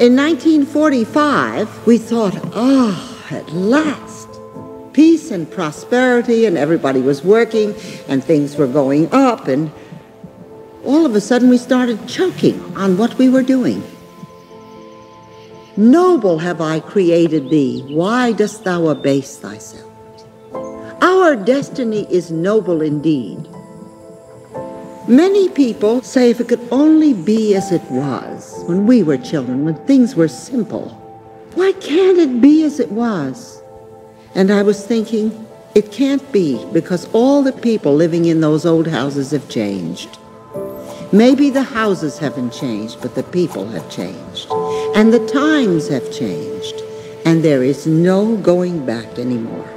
In 1945, we thought, at last, peace and prosperity, and everybody was working, and things were going up, and all of a sudden we started choking on what we were doing. Noble have I created thee, why dost thou abase thyself? Our destiny is noble indeed. Many people say if it could only be as it was when we were children, when things were simple, why can't it be as it was? And I was thinking, it can't be because all the people living in those old houses have changed. Maybe the houses haven't changed, but the people have changed. And the times have changed. And there is no going back anymore.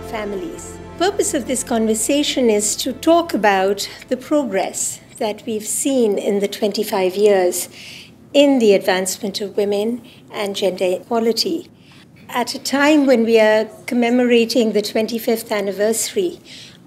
Families. The purpose of this conversation is to talk about the progress that we've seen in the 25 years in the advancement of women and gender equality. At a time when we are commemorating the 25th anniversary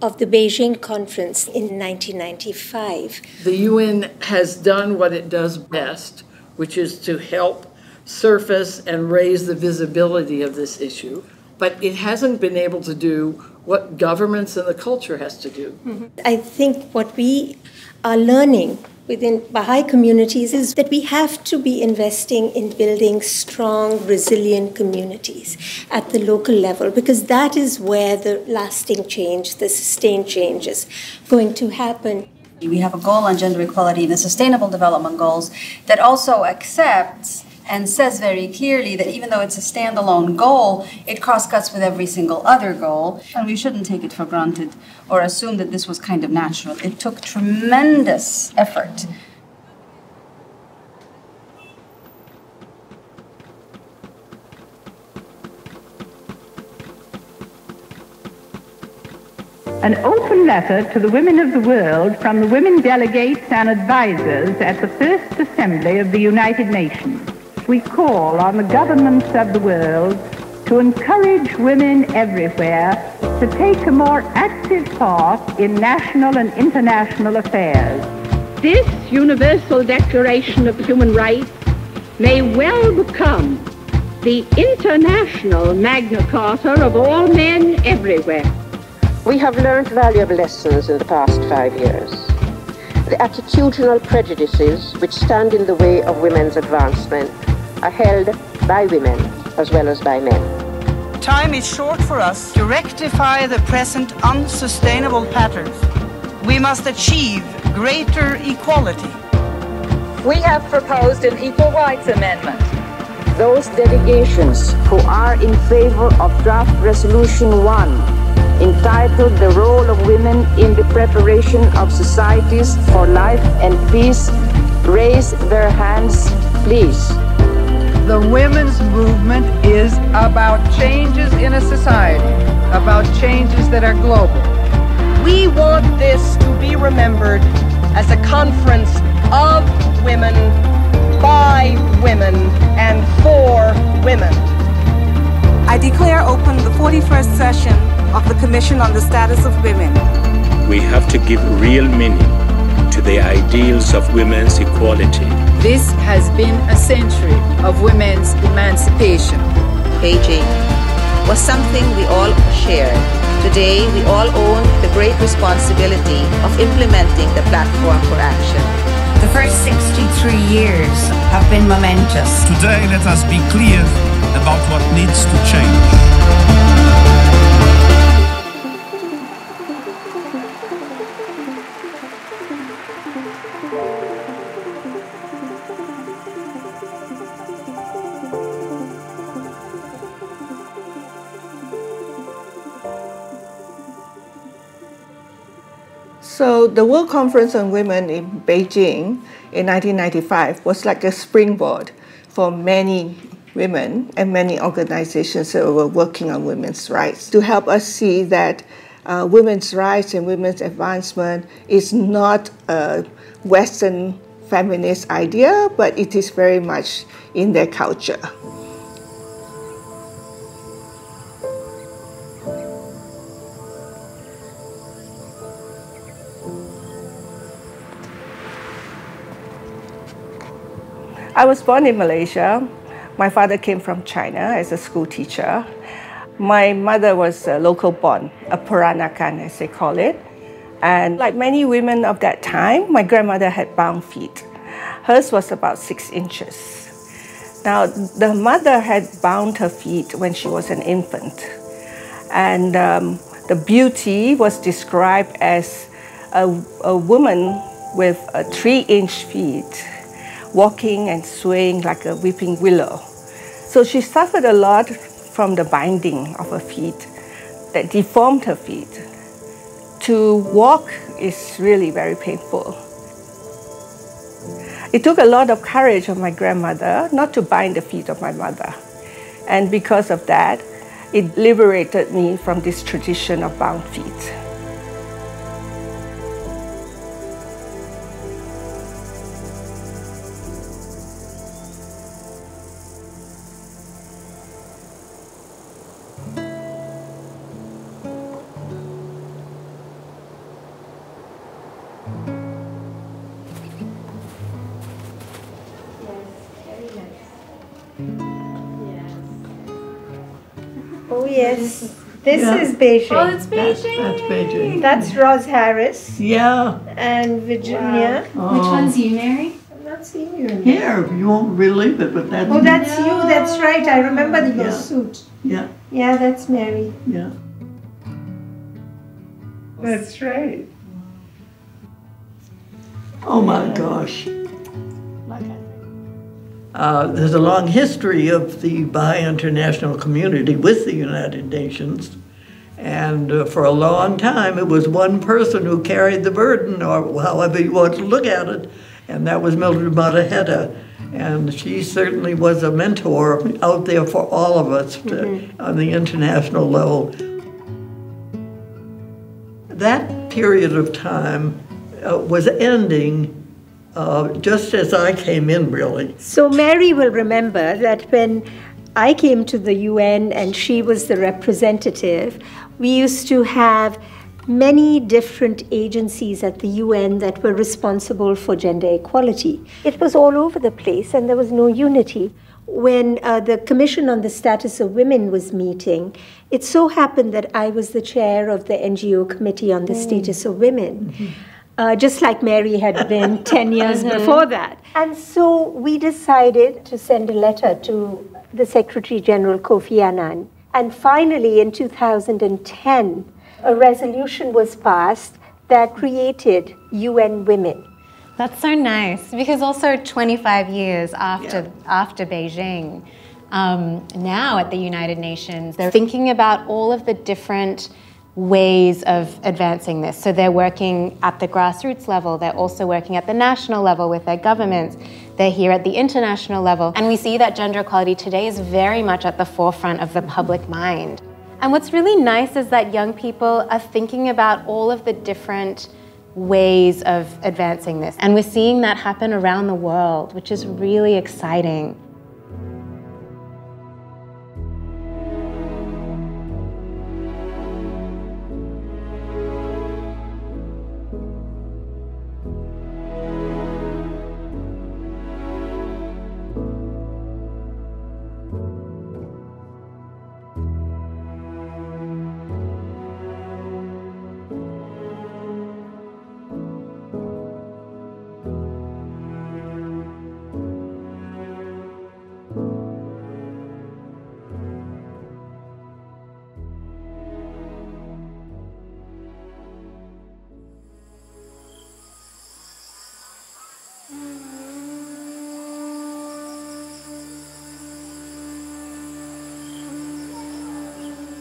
of the Beijing Conference in 1995. The UN has done what it does best, which is to help surface and raise the visibility of this issue. But it hasn't been able to do what governments and the culture has to do. Mm-hmm. I think what we are learning within Baha'i communities is that we have to be investing in building strong, resilient communities at the local level, because that is where the lasting change, the sustained change is going to happen. We have a goal on gender equality in the Sustainable Development Goals that also accepts and says very clearly that even though it's a standalone goal, it cross-cuts with every single other goal, and we shouldn't take it for granted or assume that this was kind of natural. It took tremendous effort. An open letter to the women of the world from the women delegates and advisors at the First Assembly of the United Nations. We call on the governments of the world to encourage women everywhere to take a more active part in national and international affairs. This Universal Declaration of Human Rights may well become the international Magna Carta of all men everywhere. We have learned valuable lessons in the past 5 years. The attitudinal prejudices which stand in the way of women's advancement are held by women as well as by men. Time is short for us to rectify the present unsustainable patterns. We must achieve greater equality. We have proposed an Equal Rights Amendment. Those delegations who are in favor of Draft Resolution 1, entitled The Role of Women in the Preparation of Societies for Life and Peace, raise their hands, please. The women's movement is about changes in a society, about changes that are global. We want this to be remembered as a conference of women, by women, and for women. I declare open the 41st session of the Commission on the Status of Women. We have to give real meaning to the ideals of women's equality. This has been a century of women's emancipation. Beijing was something we all shared. Today, we all own the great responsibility of implementing the platform for action. The first 63 years have been momentous. Today, let us be clear about what needs to change. So the World Conference on Women in Beijing in 1995 was like a springboard for many women and many organizations that were working on women's rights to help us see that women's rights and women's advancement is not a Western feminist idea, but it is very much in their culture. I was born in Malaysia. My father came from China as a school teacher. My mother was local born, a Peranakan as they call it. And like many women of that time, my grandmother had bound feet. Hers was about 6 inches. Now, the mother had bound her feet when she was an infant. And the beauty was described as a woman with 3-inch feet, walking and swaying like a weeping willow. So she suffered a lot from the binding of her feet that deformed her feet. To walk is really very painful. It took a lot of courage of my grandmother not to bind the feet of my mother. And because of that, it liberated me from this tradition of bound feet. Oh yes, this is Beijing. Oh, it's Beijing. That's Beijing. That's Roz Harris. Yeah. And Virginia. Wow. Which one's you, Mary? I'm not seeing you in Here, you won't believe it, but that's... Oh, that's you. That's right. I remember your suit. Yeah. Yeah, that's Mary. Yeah. That's right. Oh my gosh. There's a long history of the Baha'i international community with the United Nations. And for a long time, it was one person who carried the burden, or however you want to look at it, and that was Mildred Mataheta. And she certainly was a mentor out there for all of us on the international level. That period of time was ending just as I came in, really. So Mary will remember that when I came to the UN and she was the representative, we used to have many different agencies at the UN that were responsible for gender equality. It was all over the place and there was no unity. When the Commission on the Status of Women was meeting, it so happened that I was the chair of the NGO Committee on the Status of Women. Just like Mary had been 10 years before that. And so we decided to send a letter to the Secretary General Kofi Annan. And finally, in 2010, a resolution was passed that created UN Women. That's so nice, because also 25 years after Beijing, now at the United Nations, they're thinking about all of the different ways of advancing this. So they're working at the grassroots level, they're also working at the national level with their governments, they're here at the international level. And we see that gender equality today is very much at the forefront of the public mind. And what's really nice is that young people are thinking about all of the different ways of advancing this. And we're seeing that happen around the world, which is really exciting.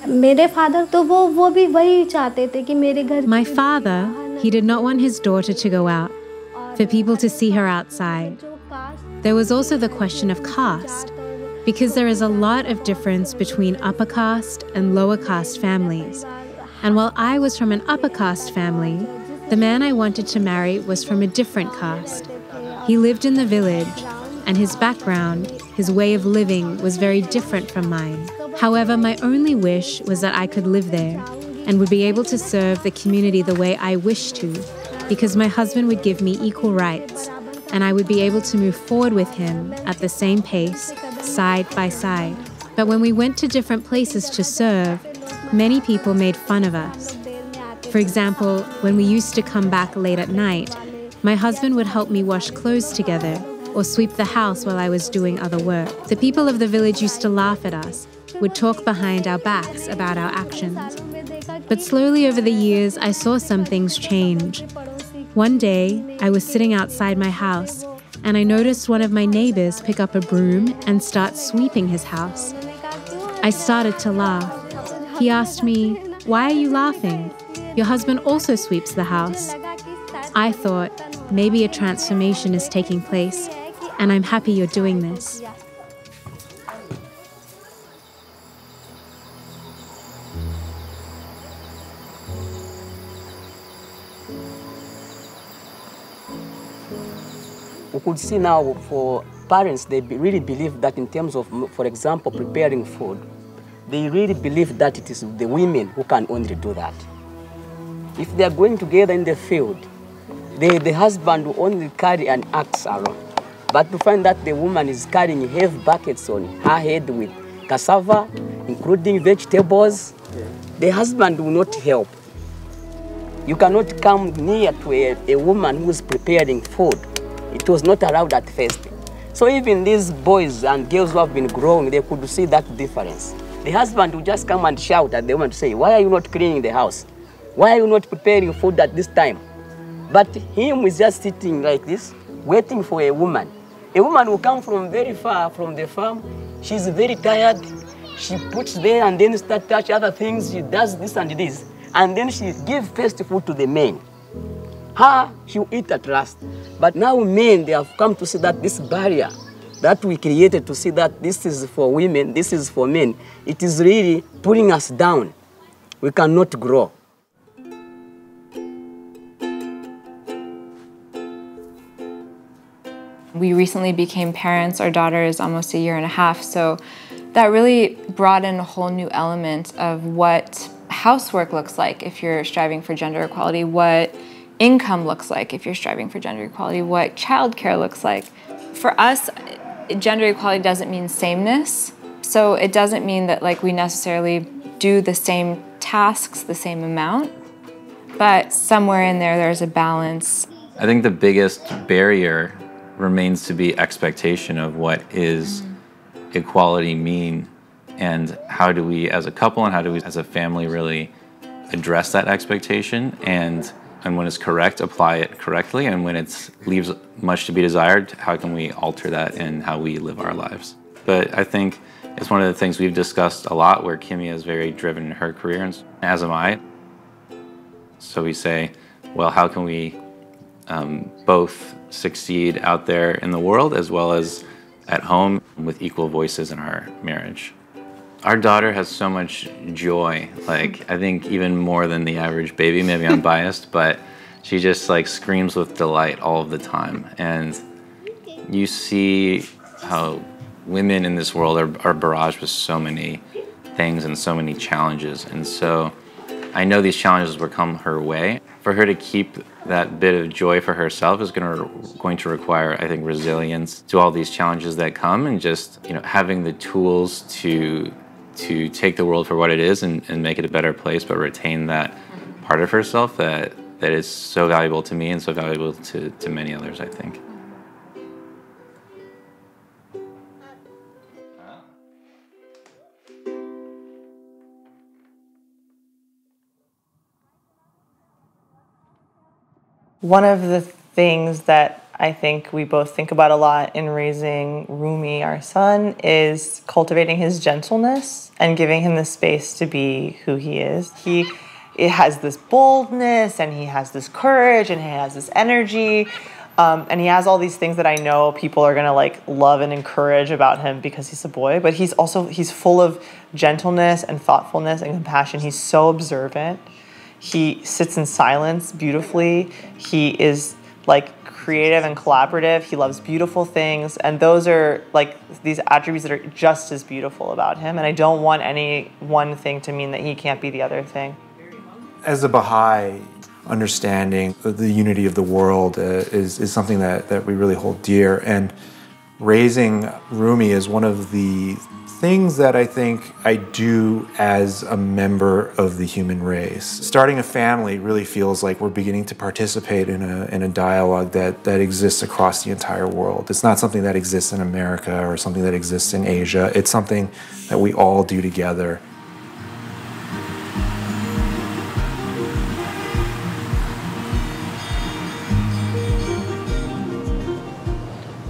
मेरे father तो वो भी वही चाहते थे कि मेरे घर My father, he did not want his daughter to go out. for people to see her outside. There was also the question of caste, because there is a lot of difference between upper caste and lower caste families. And while I was from an upper caste family, the man I wanted to marry was from a different caste. He lived in the village, and his background, his way of living was very different from mine. However, my only wish was that I could live there and would be able to serve the community the way I wished to, because my husband would give me equal rights, and I would be able to move forward with him at the same pace, side by side. But when we went to different places to serve, many people made fun of us. For example, when we used to come back late at night, my husband would help me wash clothes together or sweep the house while I was doing other work. The people of the village used to laugh at us, would talk behind our backs about our actions. But slowly over the years, I saw some things change. One day, I was sitting outside my house, and I noticed one of my neighbors pick up a broom and start sweeping his house. I started to laugh. He asked me, "Why are you laughing? Your husband also sweeps the house." I thought, maybe a transformation is taking place, and I'm happy you're doing this. We could see now for parents, they really believe that in terms of, for example, preparing food, they really believe that it is the women who can only do that. If they are going together in the field, the husband will only carry an axe around. But to find that the woman is carrying heavy buckets on her head with cassava, including vegetables, the husband will not help. You cannot come near to a woman who is preparing food. It was not allowed at first. So even these boys and girls who have been growing, they could see that difference. The husband would just come and shout at the woman to say, "Why are you not cleaning the house? Why are you not preparing food at this time?" But him is just sitting like this, waiting for a woman. A woman will come from very far from the farm. She's very tired. She puts there and then start touch other things. She does this and this. And then she gives first food to the men. Her, she'll eat at last. But now men, they have come to see that this barrier that we created to see that this is for women, this is for men, it is really pulling us down. We cannot grow. We recently became parents. Our daughter is almost 1.5 years, so that really brought in a whole new element of what housework looks like if you're striving for gender equality, what income looks like if you're striving for gender equality, what childcare looks like. For us, gender equality doesn't mean sameness, so it doesn't mean that we necessarily do the same tasks the same amount, but somewhere in there, there's a balance. I think the biggest barrier remains to be expectation of what is equality mean, and how do we as a couple and how do we as a family really address that expectation, and when it's correct, apply it correctly, and when it leaves much to be desired, how can we alter that in how we live our lives? But I think it's one of the things we've discussed a lot, where Kimmy is very driven in her career, and as am I. So we say, well, how can we both succeed out there in the world as well as at home with equal voices in our marriage? Our daughter has so much joy, I think even more than the average baby. Maybe I'm biased, but she just screams with delight all of the time. And you see how women in this world are barraged with so many things and so many challenges. And so I know these challenges will come her way. For her to keep that bit of joy for herself is going to require, I think, resilience to all these challenges that come, and just having the tools to take the world for what it is and make it a better place, but retain that part of herself that is so valuable to me and so valuable to many others, I think. One of the things that I think we both think about a lot in raising Rumi, our son, is cultivating his gentleness and giving him the space to be who he is. He has this boldness, and he has this courage, and he has this energy, And he has all these things that I know people are gonna like love and encourage about him because he's a boy, but he's full of gentleness and thoughtfulness and compassion. He's so observant. He sits in silence beautifully. He is like creative and collaborative. He loves beautiful things. And those are like these attributes that are just as beautiful about him. And I don't want any one thing to mean that he can't be the other thing. As a Baha'i, understanding the unity of the world is something that we really hold dear. And raising Rumi is one of the things that I think I do as a member of the human race. Starting a family really feels like we're beginning to participate in a dialogue that exists across the entire world. It's not something that exists in America or something that exists in Asia. It's something that we all do together.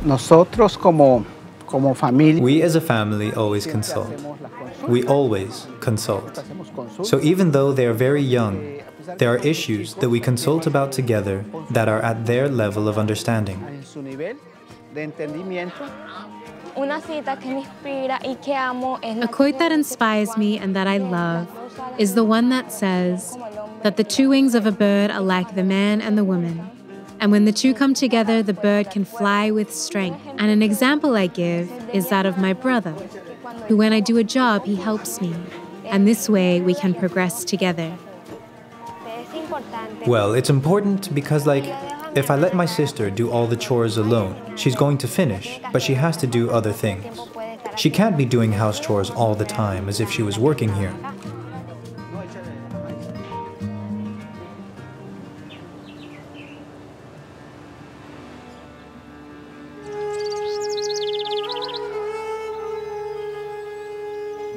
Nosotros como familia. We as a family always consult. We always consult. So even though they are very young, there are issues that we consult about together that are at their level of understanding. A quote that inspires me and that I love is the one that says that the two wings of a bird are like the man and the woman. And when the two come together, the bird can fly with strength. And an example I give is that of my brother, who when I do a job, he helps me. And this way we can progress together. Well, it's important because, like, if I let my sister do all the chores alone, she's going to finish, but she has to do other things. She can't be doing house chores all the time as if she was working here.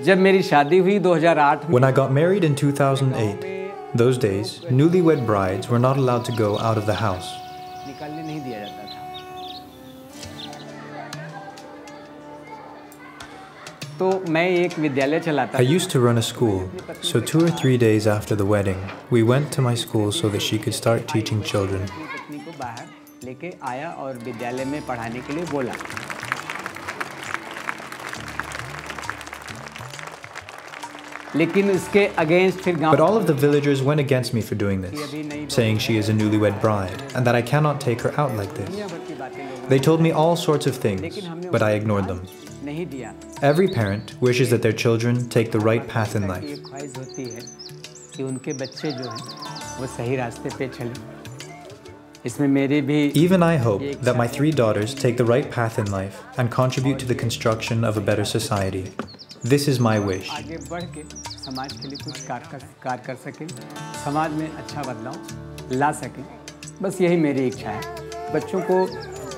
When I got married in 2008, those days, newlywed brides were not allowed to go out of the house. I used to run a school, so 2 or 3 days after the wedding, we went to my school so that she could start teaching children. But all of the villagers went against me for doing this, saying she is a newlywed bride and that I cannot take her out like this. They told me all sorts of things, but I ignored them. Every parent wishes that their children take the right path in life. Even I hope that my 3 daughters take the right path in life and contribute to the construction of a better society. This is my wish.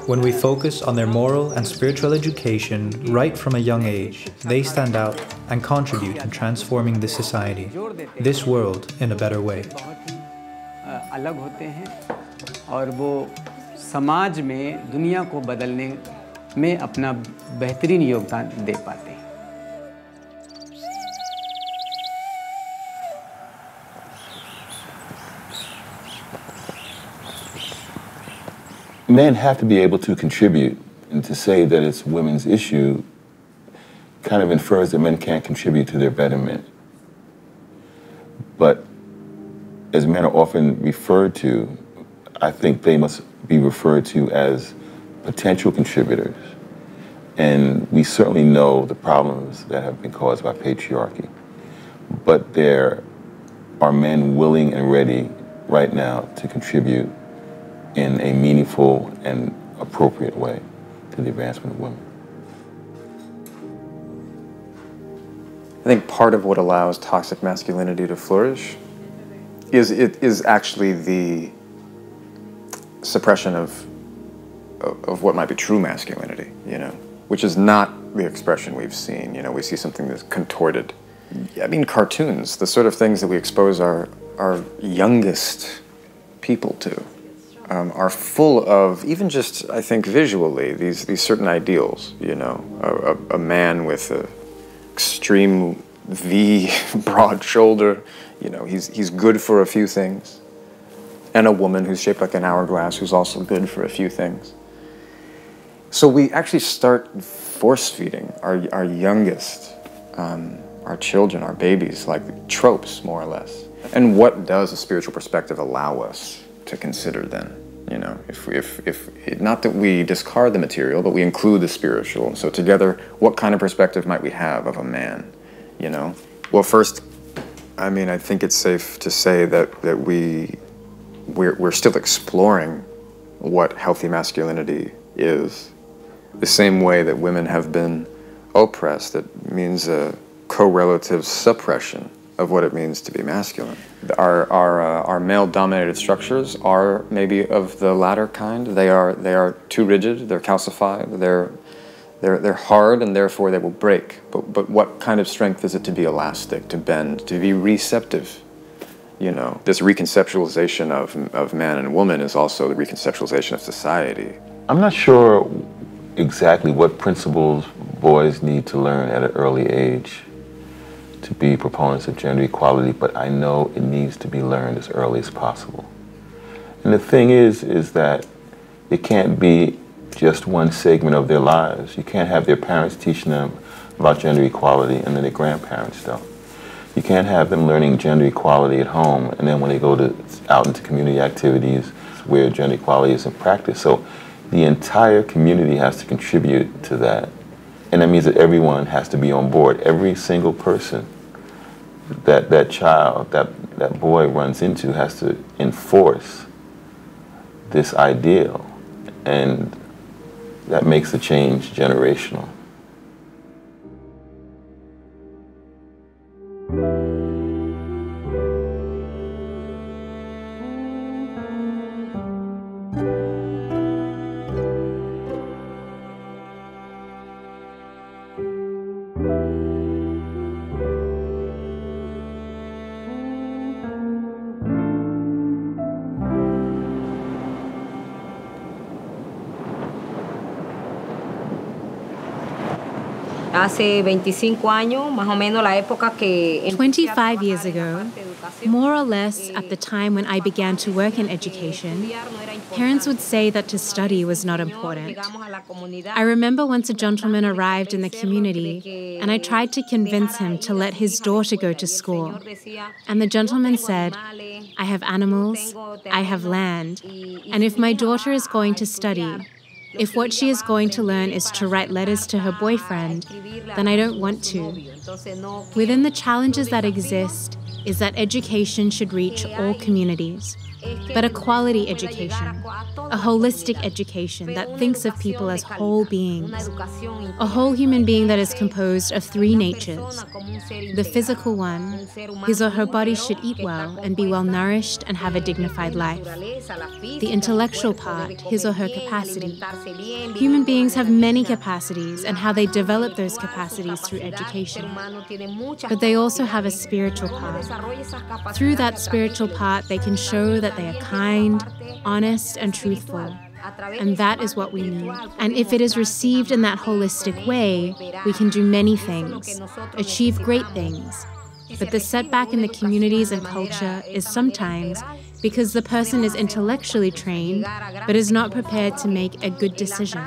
When we focus on their moral and spiritual education right from a young age, they stand out and contribute in transforming this society, this world, in a better way. और वो समाज में दुनिया को बदलने में अपना बेहतरीन योगदान दे पाते हैं। Men have to be able to contribute, and to say that it's women's issue kind of infers that men can't contribute to their betterment. But as men are often referred to, I think they must be referred to as potential contributors. And we certainly know the problems that have been caused by patriarchy. But there are men willing and ready right now to contribute in a meaningful and appropriate way to the advancement of women. I think part of what allows toxic masculinity to flourish is actually the suppression of what might be true masculinity, you know, which is not the expression we've seen. You know, we see something that's contorted. I mean, cartoons, the sort of things that we expose our youngest people to, are full of, even just, I think, visually, these certain ideals, you know, a man with an extreme V, broad shoulder, you know, he's good for a few things. and a woman who's shaped like an hourglass who's also good for a few things. So we actually start force-feeding our youngest, our children, our babies, like tropes, more or less. And what does a spiritual perspective allow us to consider then? You know, if not that we discard the material, but we include the spiritual. So together, what kind of perspective might we have of a man, you know? Well, first, I mean, I think it's safe to say that we're still exploring what healthy masculinity is. The same way that women have been oppressed, it means a correlative suppression of what it means to be masculine. Our male-dominated structures are maybe of the latter kind. They are too rigid. They're calcified. They're hard, and therefore they will break. But what kind of strength is it to be elastic, to bend, to be receptive? You know, this reconceptualization of man and woman is also the reconceptualization of society. I'm not sure exactly what principles boys need to learn at an early age to be proponents of gender equality, but I know it needs to be learned as early as possible. And the thing is that it can't be just one segment of their lives. You can't have their parents teaching them about gender equality and then their grandparents don't. You can't have them learning gender equality at home and then when they go out into community activities where gender equality is in practice. So the entire community has to contribute to that. And that means that everyone has to be on board. Every single person that child, that boy runs into has to enforce this ideal. And that makes the change generational. Hace 25 años, más o menos la época que 25 years ago, more or less at the time when I began to work in education, parents would say that to study was not important. I remember once a gentleman arrived in the community and I tried to convince him to let his daughter go to school. And the gentleman said, I have animals, I have land, and if my daughter is going to study, if what she is going to learn is to write letters to her boyfriend, then I don't want to. Within the challenges that exist is that education should reach all communities, but a quality education, a holistic education that thinks of people as whole beings, a whole human being that is composed of three natures. The physical one, his or her body should eat well and be well nourished and have a dignified life. The intellectual part, his or her capacity. Human beings have many capacities and how they develop those capacities through education. But they also have a spiritual part. Through that spiritual part, they can show that they are kind, honest, and truthful. And that is what we need. And if it is received in that holistic way, we can do many things, achieve great things. But the setback in the communities and culture is sometimes because the person is intellectually trained, but is not prepared to make a good decision,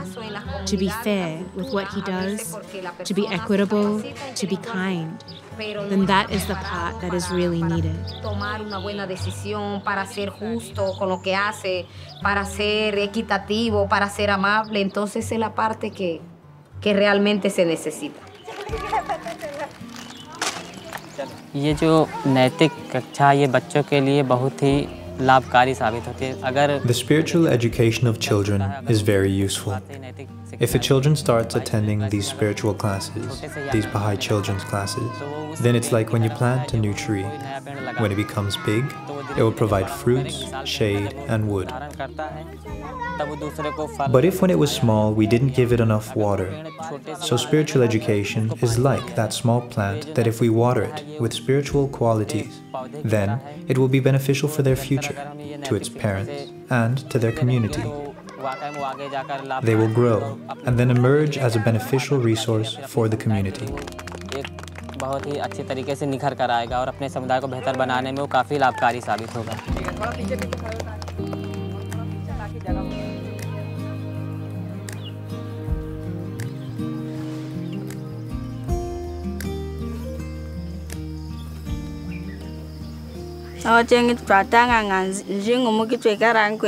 to be fair with what he does, to be equitable, to be kind. Then that is the part that is really needed. Tomar una buena decisión para ser justo con lo que hace, para ser equitativo, para ser amable, entonces es la parte que realmente se necesita. ये जो नैतिक कक्षा ये बच्चों के लिए बहुत ही लाभकारी साबित होती है अगर The spiritual education of children is very useful. If a children starts attending these spiritual classes, these Baha'i children's classes, then it's like when you plant a new tree. When it becomes big, it will provide fruits, shade, and wood. But if when it was small, we didn't give it enough water, so spiritual education is like that small plant that if we water it with spiritual qualities, then it will be beneficial for their future, to its parents, and to their community. They will grow and then emerge as a beneficial resource for the community. बहुत ही अच्छी तरीके से निखर कर आएगा और अपने समुदाय को बेहतर बनाने में वो काफ़ी लाभकारी साबित होगा।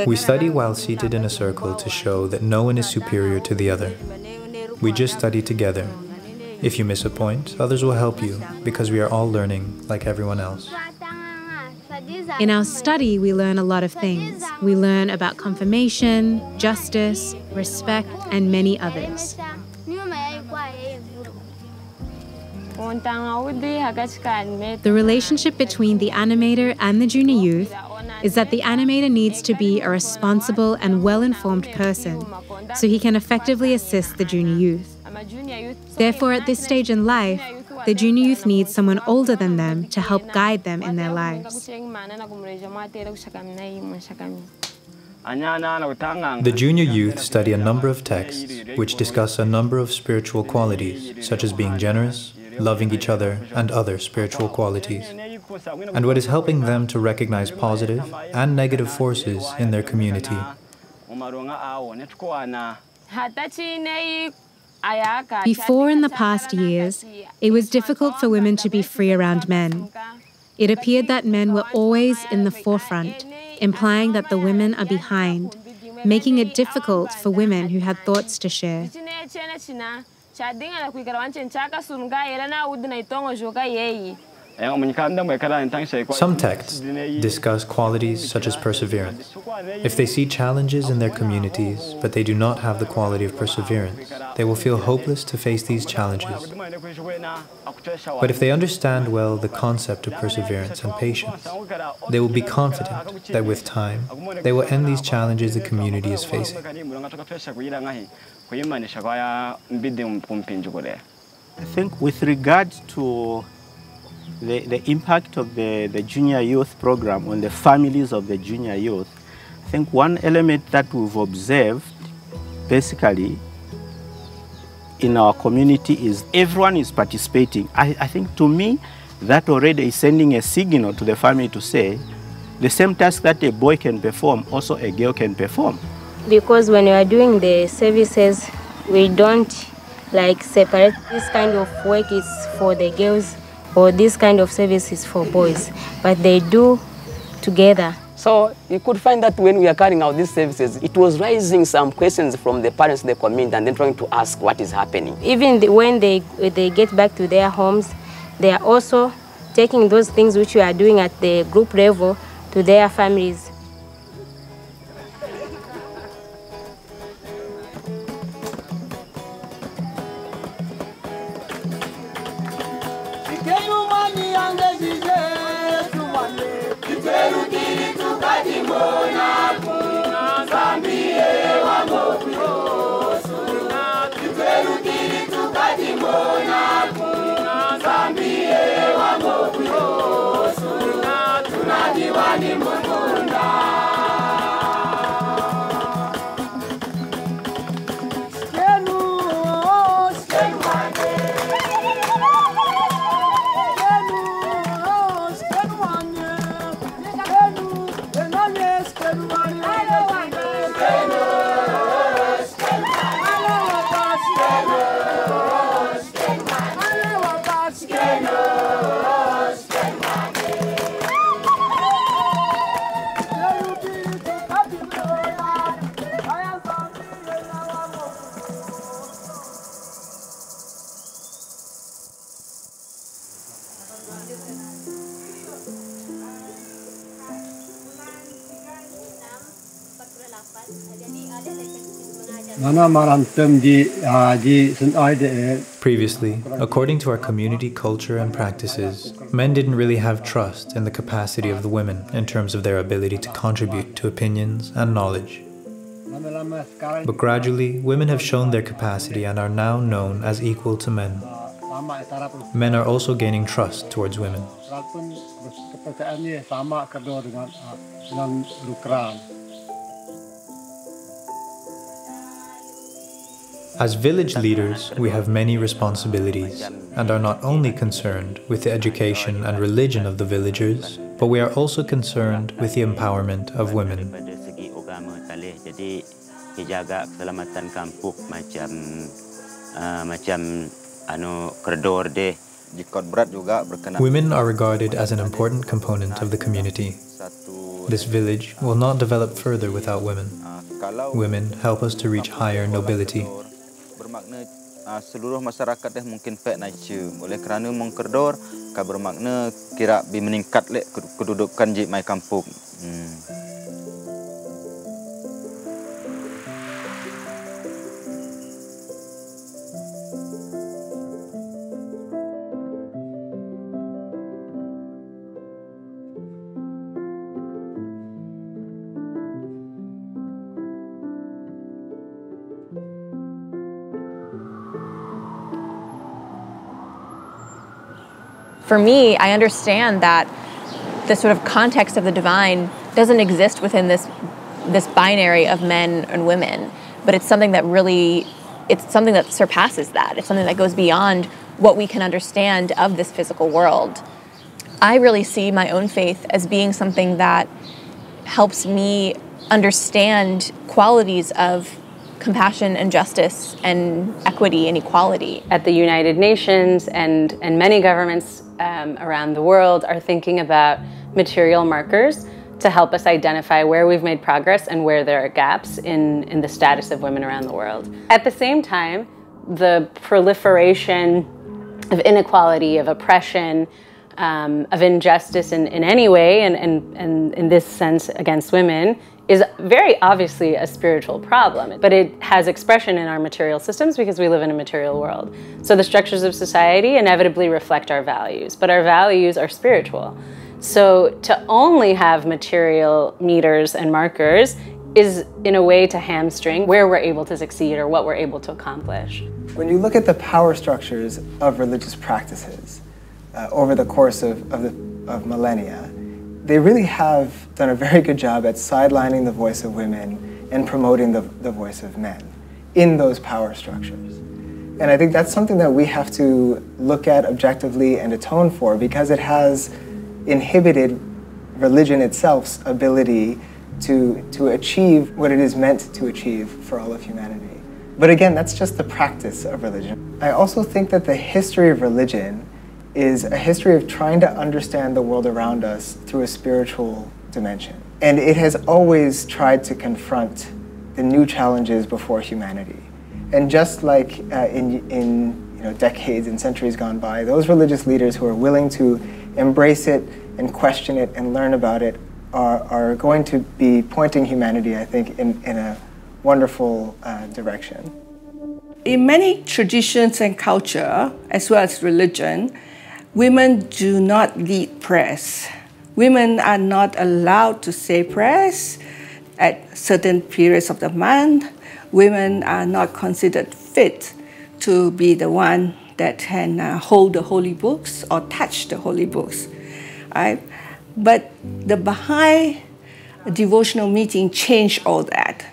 We study while seated in a circle to show that no one is superior to the other. We just study together. If you miss a point, others will help you, because we are all learning like everyone else. In our study, we learn a lot of things. We learn about confirmation, justice, respect, and many others. The relationship between the animator and the junior youth is that the animator needs to be a responsible and well-informed person so he can effectively assist the junior youth. Therefore, at this stage in life, the junior youth needs someone older than them to help guide them in their lives. The junior youth study a number of texts which discuss a number of spiritual qualities, such as being generous, loving each other, and other spiritual qualities, and what is helping them to recognize positive and negative forces in their community. Before, in the past years, it was difficult for women to be free around men. It appeared that men were always in the forefront, implying that the women are behind, making it difficult for women who had thoughts to share. Some texts discuss qualities such as perseverance. If they see challenges in their communities, but they do not have the quality of perseverance, they will feel hopeless to face these challenges. But if they understand well the concept of perseverance and patience, they will be confident that with time, they will end these challenges the community is facing. I think with regard to the impact of the junior youth program on the families of the junior youth, I think one element that we've observed basically in our community is everyone is participating. I think to me that already is sending a signal to the family to say the same task that a boy can perform, also a girl can perform. Because when we are doing the services, we don't like separate this kind of work is for the girls or this kind of service is for boys, but they do together. So you could find that when we are carrying out these services, it was raising some questions from the parents of the community and then trying to ask what is happening. Even when they get back to their homes, they are also taking those things which we are doing at the group level to their families. Previously, according to our community culture and practices, men didn't really have trust in the capacity of the women in terms of their ability to contribute to opinions and knowledge. But gradually, women have shown their capacity and are now known as equal to men. Men are also gaining trust towards women. As village leaders, we have many responsibilities and are not only concerned with the education and religion of the villagers, but we are also concerned with the empowerment of women. Women are regarded as an important component of the community. This village will not develop further without women. Women help us to reach higher nobility. Seluruh masyarakat dah mungkin fek naik oleh kerana mengkerdor ka bermakna kira bi meningkat lek kedudukan je mai kampung. For me, I understand that the sort of context of the divine doesn't exist within this binary of men and women, but it's something that surpasses that. It's something that goes beyond what we can understand of this physical world. I really see my own faith as being something that helps me understand qualities of compassion and justice and equity and equality. At the United Nations and many governments around the world are thinking about material markers to help us identify where we've made progress and where there are gaps in the status of women around the world. At the same time, the proliferation of inequality, of oppression, of injustice in any way, and in this sense against women, is very obviously a spiritual problem, but it has expression in our material systems because we live in a material world. So the structures of society inevitably reflect our values, but our values are spiritual. So to only have material meters and markers is in a way to hamstring where we're able to succeed or what we're able to accomplish. When you look at the power structures of religious practices over the course of millennia, they really have done a very good job at sidelining the voice of women and promoting the voice of men in those power structures. And I think that's something that we have to look at objectively and atone for, because it has inhibited religion itself's ability to achieve what it is meant to achieve for all of humanity. But again, that's just the practice of religion. I also think that the history of religion is a history of trying to understand the world around us through a spiritual dimension. And it has always tried to confront the new challenges before humanity. And just like in decades and centuries gone by, those religious leaders who are willing to embrace it and question it and learn about it are going to be pointing humanity, I think, in a wonderful direction. In many traditions and culture, as well as religion, women do not lead prayers. Women are not allowed to say prayers at certain periods of the month. Women are not considered fit to be the one that can hold the holy books or touch the holy books. Right? But the Baha'i devotional meeting changed all that.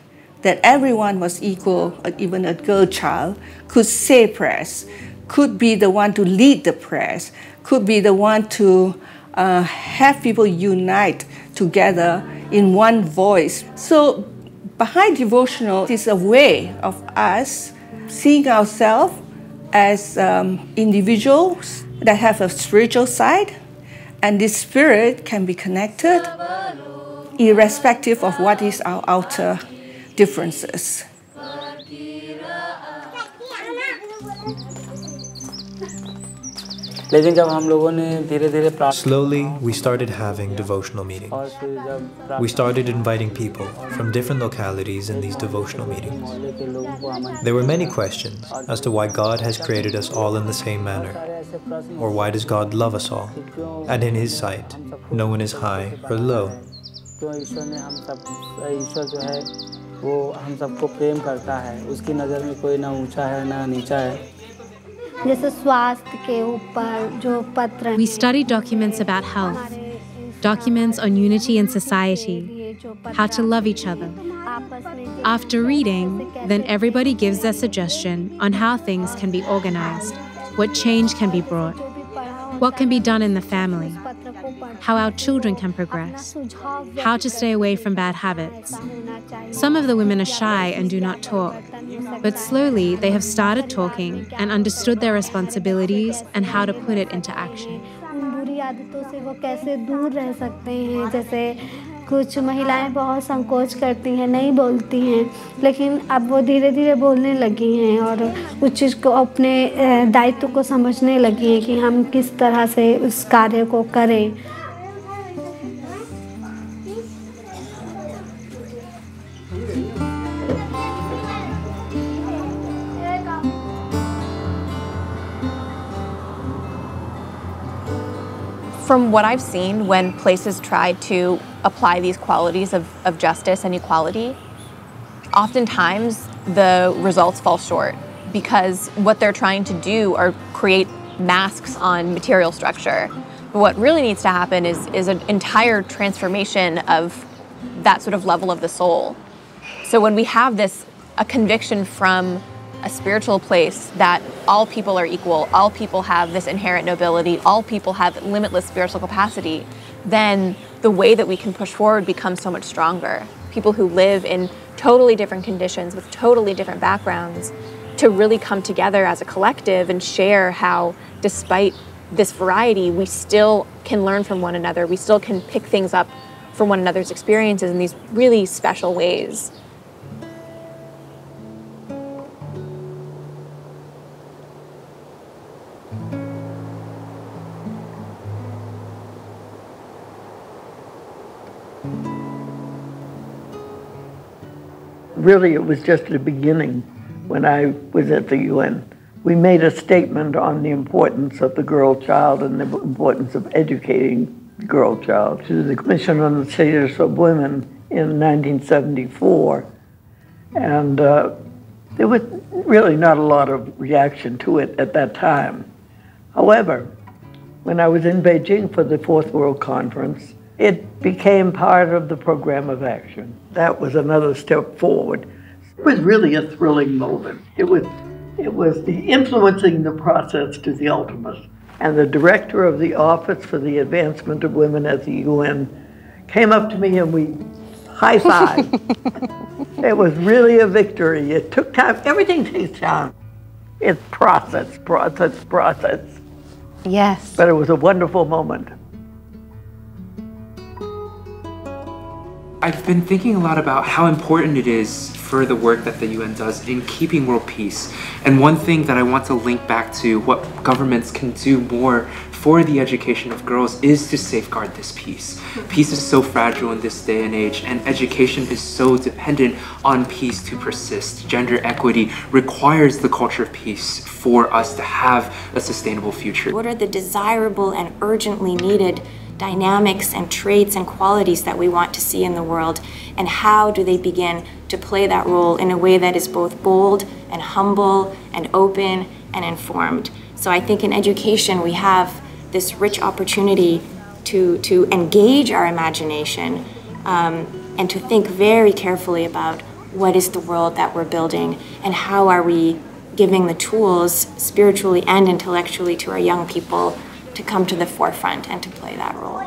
That everyone was equal, even a girl child could say prayers, could be the one to lead the prayers, could be the one to have people unite together in one voice. So Baha'i devotional is a way of us seeing ourselves as individuals that have a spiritual side, and this spirit can be connected irrespective of what is our outer differences. Slowly, we started having devotional meetings. We started inviting people from different localities in these devotional meetings. There were many questions as to why God has created us all in the same manner, or why does God love us all, and in His sight, no one is high or low. We study documents about health, documents on unity in society, how to love each other, After reading, then everybody gives their suggestion on how things can be organized, what change can be brought, what can be done in the family, how our children can progress, how to stay away from bad habits. Some of the women are shy and do not talk, but slowly they have started talking and understood their responsibilities and how to put it into action. बुरी आदतों से वो कैसे दूर रह सकते हैं, जैसे कुछ महिलाएं बहुत संकोच करती हैं, नहीं बोलती हैं, लेकिन अब वो धीरे धीरे बोलने लगी हैं और उस चीज़ को अपने दायित्व को समझने लगी हैं कि हम किस तरह से उस कार्य को करें. From what I've seen, when places try to apply these qualities of justice and equality, oftentimes the results fall short because what they're trying to do are create masks on material structure. But what really needs to happen is an entire transformation of that sort of level of the soul. So when we have a conviction from a spiritual place that all people are equal, all people have this inherent nobility, all people have limitless spiritual capacity, then the way that we can push forward becomes so much stronger. People who live in totally different conditions with totally different backgrounds to really come together as a collective and share how, despite this variety, we still can learn from one another. We still can pick things up from one another's experiences in these really special ways. Really, it was just the beginning when I was at the UN. We made a statement on the importance of the girl child and the importance of educating the girl child to the Commission on the Status of Women in 1974. And there was really not a lot of reaction to it at that time. However, when I was in Beijing for the Fourth World Conference, it became part of the program of action. That was another step forward. It was really a thrilling moment. It was the influencing the process to the ultimate. And the director of the Office for the Advancement of Women at the UN came up to me and we high-fived. It was really a victory. It took time. Everything takes time. It's process. Yes. But it was a wonderful moment. I've been thinking a lot about how important it is for the work that the UN does in keeping world peace. And one thing that I want to link back to what governments can do more for the education of girls is to safeguard this peace. Peace is so fragile in this day and age, and education is so dependent on peace to persist. Gender equity requires the culture of peace for us to have a sustainable future. What are the desirable and urgently needed dynamics and traits and qualities that we want to see in the world, and how do they begin to play that role in a way that is both bold and humble and open and informed. So I think in education we have this rich opportunity to engage our imagination and to think very carefully about what is the world that we're building and how are we giving the tools spiritually and intellectually to our young people to come to the forefront and to play that role.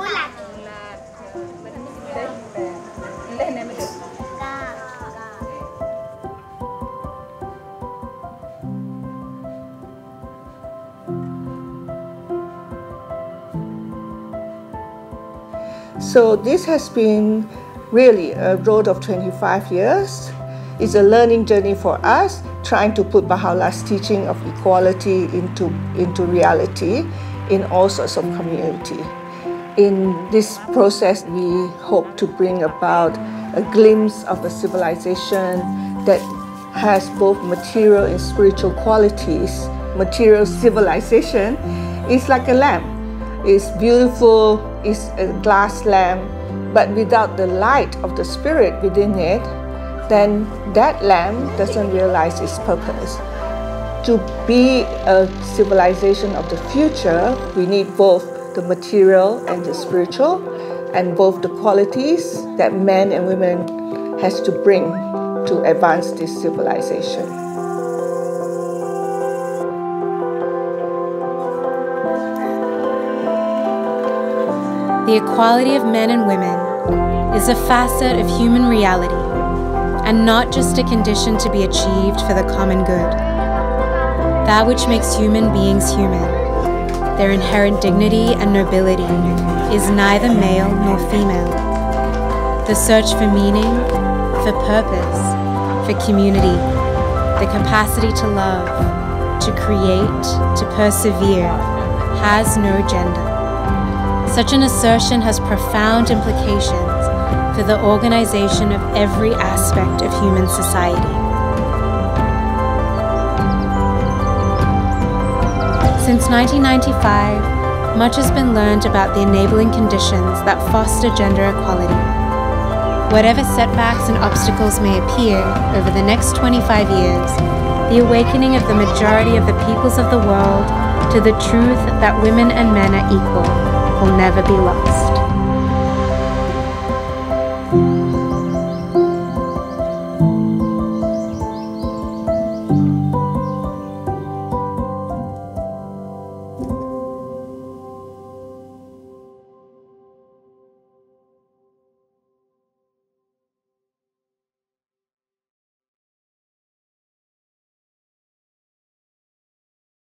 So this has been really a road of 25 years. It's a learning journey for us, trying to put Baha'u'llah's teaching of equality into reality in all sorts of community. In this process, we hope to bring about a glimpse of a civilization that has both material and spiritual qualities. Material civilization is like a lamp. It's beautiful, it's a glass lamp, but without the light of the spirit within it, then that lamp doesn't realize its purpose. To be a civilization of the future, we need both the material and the spiritual, and both the qualities that men and women has to bring to advance this civilization. The equality of men and women is a facet of human reality and not just a condition to be achieved for the common good. That which makes human beings human, their inherent dignity and nobility, is neither male nor female. The search for meaning, for purpose, for community, the capacity to love, to create, to persevere, has no gender. Such an assertion has profound implications for the organization of every aspect of human society. Since 1995, much has been learned about the enabling conditions that foster gender equality. Whatever setbacks and obstacles may appear over the next 25 years, the awakening of the majority of the peoples of the world to the truth that women and men are equal will never be lost.